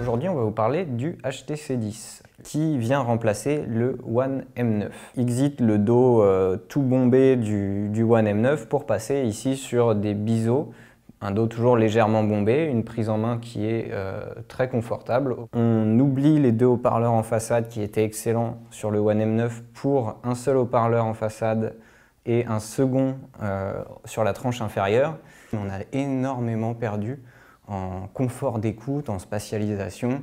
Aujourd'hui, on va vous parler du HTC 10 qui vient remplacer le One M9. Exit le dos tout bombé du One M9 pour passer ici sur des biseaux, un dos toujours légèrement bombé, une prise en main qui est très confortable. On oublie les deux haut-parleurs en façade qui étaient excellents sur le One M9 pour un seul haut-parleur en façade et un second sur la tranche inférieure. On a énormément perdu en confort d'écoute, en spatialisation.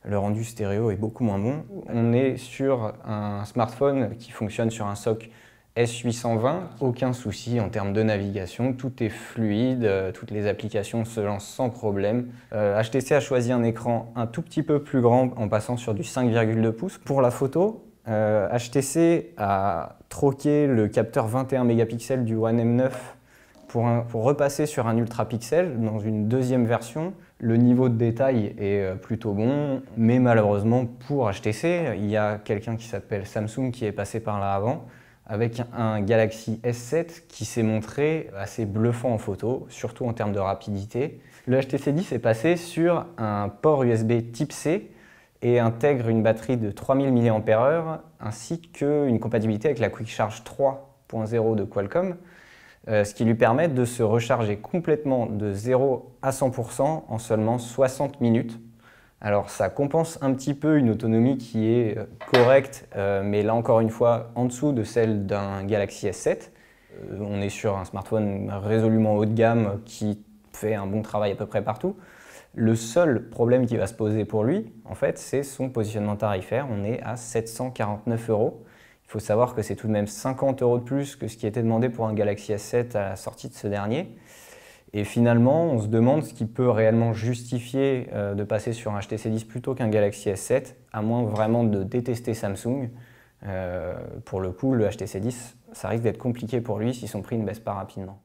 Le rendu stéréo est beaucoup moins bon. On est sur un smartphone qui fonctionne sur un SoC S820, aucun souci en termes de navigation, tout est fluide, toutes les applications se lancent sans problème. HTC a choisi un écran un tout petit peu plus grand en passant sur du 5,2 pouces. Pour la photo, HTC a troqué le capteur 21 mégapixels du One M9 pour repasser sur un ultra pixel dans une deuxième version. Le niveau de détail est plutôt bon, mais malheureusement pour HTC, il y a quelqu'un qui s'appelle Samsung qui est passé par là avant, avec un Galaxy S7 qui s'est montré assez bluffant en photo, surtout en termes de rapidité. Le HTC 10 est passé sur un port USB Type C et intègre une batterie de 3000 mAh ainsi qu'une compatibilité avec la Quick Charge 3.0 de Qualcomm, ce qui lui permet de se recharger complètement de 0 à 100% en seulement 60 minutes. Alors ça compense un petit peu une autonomie qui est correcte, mais là encore une fois en dessous de celle d'un Galaxy S7. On est sur un smartphone résolument haut de gamme qui fait un bon travail à peu près partout. Le seul problème qui va se poser pour lui, en fait, c'est son positionnement tarifaire. On est à 749 €. Il faut savoir que c'est tout de même 50 € de plus que ce qui était demandé pour un Galaxy S7 à la sortie de ce dernier. Et finalement, on se demande ce qui peut réellement justifier de passer sur un HTC 10 plutôt qu'un Galaxy S7, à moins vraiment de détester Samsung. Pour le coup, le HTC 10, ça risque d'être compliqué pour lui si son prix ne baisse pas rapidement.